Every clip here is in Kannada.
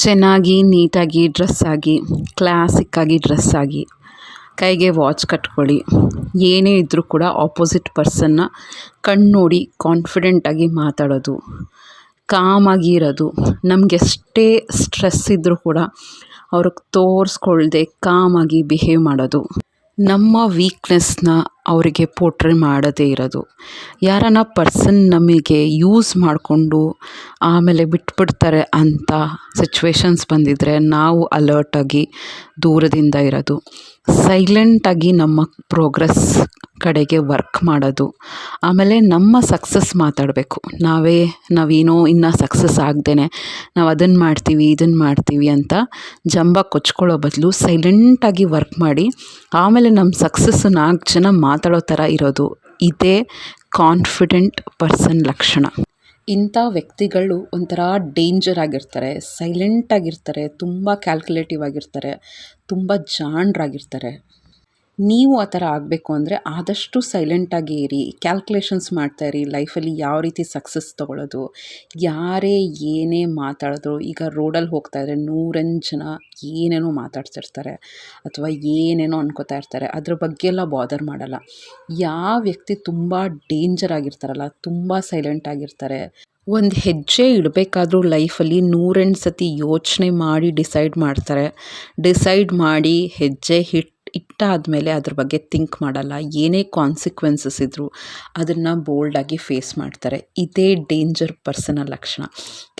ಚೆನ್ನಾಗಿ ನೀಟಾಗಿ ಡ್ರೆಸ್ ಆಗಿ ಕ್ಲಾಸಿಕ್ಕಾಗಿ ಡ್ರೆಸ್ ಆಗಿ ಕೈಗೆ ವಾಚ್ ಕಟ್ಕೊಳ್ಳಿ. ಏನೇ ಇದ್ದರೂ ಕೂಡ ಆಪೋಸಿಟ್ ಪರ್ಸನ್ನ ಕಣ್ಣು ನೋಡಿ ಕಾನ್ಫಿಡೆಂಟಾಗಿ ಮಾತಾಡೋದು, ಕಾಮಾಗಿ ಇರೋದು. ನಮಗೆಷ್ಟೇ ಸ್ಟ್ರೆಸ್ ಇದ್ದರೂ ಕೂಡ ಅವ್ರಿಗೆ ತೋರಿಸ್ಕೊಳ್ದೆ ಕಾಮಾಗಿ ಬಿಹೇವ್ ಮಾಡೋದು. ನಮ್ಮ ವೀಕ್ನೆಸ್ನ ಅವರಿಗೆ ಪೋರ್ಟ್ರೇ ಮಾಡದೇ ಇರೋದು. ಯಾರನ್ನ ಪರ್ಸನ್ ನಮಗೆ ಯೂಸ್ ಮಾಡಿಕೊಂಡು ಆಮೇಲೆ ಬಿಟ್ಬಿಡ್ತಾರೆ ಅಂತ ಸಿಚುವೇಶನ್ಸ್ ಬಂದಿದ್ದರೆ ನಾವು ಅಲರ್ಟಾಗಿ ದೂರದಿಂದ ಇರೋದು. ಸೈಲೆಂಟಾಗಿ ನಮ್ಮ ಪ್ರೋಗ್ರೆಸ್ ಕಡೆಗೆ ವರ್ಕ್ ಮಾಡೋದು. ಆಮೇಲೆ ನಮ್ಮ ಸಕ್ಸಸ್ ಮಾತಾಡಬೇಕು. ನಾವೇನೋ ಇನ್ನೂ ಸಕ್ಸಸ್ ಆಗದೇ ನಾವು ಅದನ್ನು ಮಾಡ್ತೀವಿ ಇದನ್ನು ಮಾಡ್ತೀವಿ ಅಂತ ಜಂಬ ಕೊಚ್ಕೊಳ್ಳೋ ಬದಲು ಸೈಲೆಂಟಾಗಿ ವರ್ಕ್ ಮಾಡಿ ಆಮೇಲೆ ನಮ್ಮ ಸಕ್ಸಸ್ಸು 4 ಜನ ಮಾತಾಡೋ ಥರ ಇರೋದು. ಇದೇ ಕಾನ್ಫಿಡೆಂಟ್ ಪರ್ಸನ್ ಲಕ್ಷಣ. ಇಂಥ ವ್ಯಕ್ತಿಗಳು ಒಂಥರ ಡೇಂಜರ್ ಆಗಿರ್ತಾರೆ, ಸೈಲೆಂಟಾಗಿರ್ತಾರೆ, ತುಂಬ ಕ್ಯಾಲ್ಕುಲೇಟಿವ್ ಆಗಿರ್ತಾರೆ, ತುಂಬ ಜಾಣರಾಗಿರ್ತಾರೆ. ನೀವು ಆ ಥರ ಆಗಬೇಕು ಅಂದರೆ ಆದಷ್ಟು ಸೈಲೆಂಟಾಗಿ ಇರಿ, ಕ್ಯಾಲ್ಕುಲೇಷನ್ಸ್ ಮಾಡ್ತಾಯಿರಿ. ಲೈಫಲ್ಲಿ ಯಾವ ರೀತಿ ಸಕ್ಸಸ್ ತೊಗೊಳ್ಳೋದು, ಯಾರೇ ಏನೇ ಮಾತಾಡಿದ್ರು. ಈಗ ರೋಡಲ್ಲಿ ಹೋಗ್ತಾಯಿದ್ರೆ 100 ಜನ ಏನೇನೋ ಮಾತಾಡ್ತಿರ್ತಾರೆ ಅಥವಾ ಏನೇನೋ ಅನ್ಕೋತಾ ಇರ್ತಾರೆ. ಅದ್ರ ಬಗ್ಗೆ ಎಲ್ಲ ಬಾದರ್ ಮಾಡಲ್ಲ. ಯಾವ ವ್ಯಕ್ತಿ ತುಂಬ ಡೇಂಜರ್ ಆಗಿರ್ತಾರಲ್ಲ, ತುಂಬ ಸೈಲೆಂಟಾಗಿರ್ತಾರೆ. ಒಂದು ಹೆಜ್ಜೆ ಇಡಬೇಕಾದ್ರೂ ಲೈಫಲ್ಲಿ 108 ಸತಿ ಯೋಚನೆ ಮಾಡಿ ಡಿಸೈಡ್ ಮಾಡ್ತಾರೆ. ಡಿಸೈಡ್ ಮಾಡಿ ಹೆಜ್ಜೆ ಇಟ್ಟಾದಮೇಲೆ ಅದ್ರ ಬಗ್ಗೆ ಥಿಂಕ್ ಮಾಡಲ್ಲ. ಏನೇ ಕಾನ್ಸಿಕ್ವೆನ್ಸಸ್ ಇದ್ದರೂ ಅದನ್ನು ಬೋಲ್ಡಾಗಿ ಫೇಸ್ ಮಾಡ್ತಾರೆ. ಇದೇ ಡೇಂಜರ್ ಪರ್ಸನ ಲಕ್ಷಣ.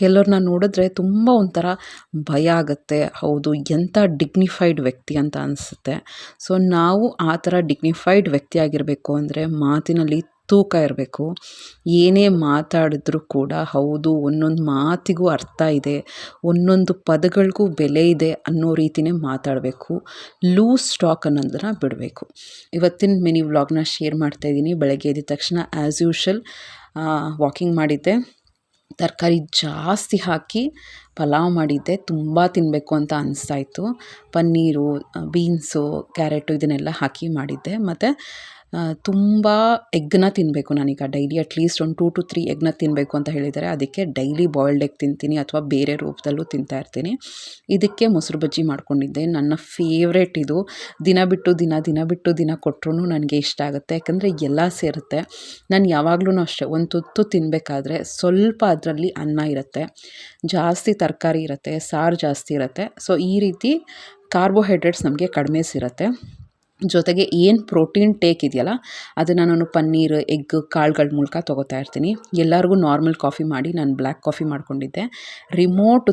ಕೆಲವ್ರನ್ನ ನೋಡಿದ್ರೆ ತುಂಬ ಒಂಥರ ಭಯ ಆಗುತ್ತೆ. ಹೌದು, ಎಂಥ ಡಿಗ್ನಿಫೈಡ್ ವ್ಯಕ್ತಿ ಅಂತ ಅನಿಸುತ್ತೆ. ಸೊ ನಾವು ಆ ಥರ ಡಿಗ್ನಿಫೈಡ್ ವ್ಯಕ್ತಿ ಆಗಿರಬೇಕು ಅಂದರೆ ಮಾತಿನಲ್ಲಿ ತೂಕ ಇರಬೇಕು. ಏನೇ ಮಾತಾಡಿದ್ರೂ ಕೂಡ ಹೌದು, ಒಂದೊಂದು ಮಾತಿಗೂ ಅರ್ಥ ಇದೆ, ಒಂದೊಂದು ಪದಗಳಿಗೂ ಬೆಲೆ ಇದೆ ಅನ್ನೋ ರೀತಿಯೇ ಮಾತಾಡಬೇಕು. ಲೂಸ್ ಟಾಕ್ ಅನ್ನೋದನ್ನು ಬಿಡಬೇಕು. ಇವತ್ತಿನ ಮಿನಿ ವ್ಲಾಗ್ನ ಶೇರ್ ಮಾಡ್ತಾಯಿದ್ದೀನಿ. ಬೆಳಗ್ಗೆ ಎದ್ದ ತಕ್ಷಣ ಆ್ಯಸ್ ಯೂಶಲ್ ವಾಕಿಂಗ್ ಮಾಡಿದ್ದೆ. ತರಕಾರಿ ಜಾಸ್ತಿ ಹಾಕಿ ಪಲಾವ್ ಮಾಡಿದ್ದೆ. ತುಂಬ ತಿನ್ನಬೇಕು ಅಂತ ಅನಿಸ್ತಾಯಿತ್ತು. ಪನ್ನೀರು, ಬೀನ್ಸು, ಕ್ಯಾರೆಟು ಇದನ್ನೆಲ್ಲ ಹಾಕಿ ಮಾಡಿದ್ದೆ. ಮತ್ತು ತುಂಬ ಎಗ್ಗನ್ನ ತಿನ್ನಬೇಕು ನಾನೀಗ. ಡೈಲಿ ಅಟ್ಲೀಸ್ಟ್ ಒಂದು 2 to 3 ಎಗ್ಗನ್ನ ತಿನ್ನಬೇಕು ಅಂತ ಹೇಳಿದ್ದಾರೆ. ಅದಕ್ಕೆ ಡೈಲಿ ಬಾಯ್ಲ್ಡ್ ಎಗ್ ತಿಂತೀನಿ ಅಥವಾ ಬೇರೆ ರೂಪದಲ್ಲೂ ತಿಂತಾಯಿರ್ತೀನಿ. ಇದಕ್ಕೆ ಮೊಸರು ಬಜ್ಜಿ ಮಾಡ್ಕೊಂಡಿದ್ದೆ. ನನ್ನ ಫೇವ್ರೇಟ್ ಇದು. ದಿನ ಬಿಟ್ಟು ದಿನ ಕೊಟ್ಟರು ನನಗೆ ಇಷ್ಟ ಆಗುತ್ತೆ. ಯಾಕಂದರೆ ಎಲ್ಲ ಸೇರುತ್ತೆ. ನಾನು ಯಾವಾಗಲೂ ಅಷ್ಟೇ ಒಂದು ತುತ್ತು ತಿನ್ನಬೇಕಾದ್ರೆ ಸ್ವಲ್ಪ ಅದರಲ್ಲಿ ಅನ್ನ ಇರುತ್ತೆ, ಜಾಸ್ತಿ ತರಕಾರಿ ಇರುತ್ತೆ, ಸಾರು ಜಾಸ್ತಿ ಇರುತ್ತೆ. ಸೊ ಈ ರೀತಿ ಕಾರ್ಬೋಹೈಡ್ರೇಟ್ಸ್ ನಮಗೆ ಕಡಿಮೆ ಸಿರುತ್ತೆ. ಜೊತೆಗೆ ಏನು ಪ್ರೋಟೀನ್ ಟೇಕ್ ಇದೆಯಲ್ಲ ಅದನ್ನು ನಾನು ಪನ್ನೀರ್, ಎಗ್, ಕಾಳುಗಳ ಮೂಲಕ ತೊಗೋತಾ ಇರ್ತೀನಿ. ಎಲ್ಲರಿಗೂ ನಾರ್ಮಲ್ ಕಾಫಿ ಮಾಡಿ ನಾನು ಬ್ಲ್ಯಾಕ್ ಕಾಫಿ ಮಾಡ್ಕೊಂಡಿದ್ದೆ. ರಿಮೋಟ್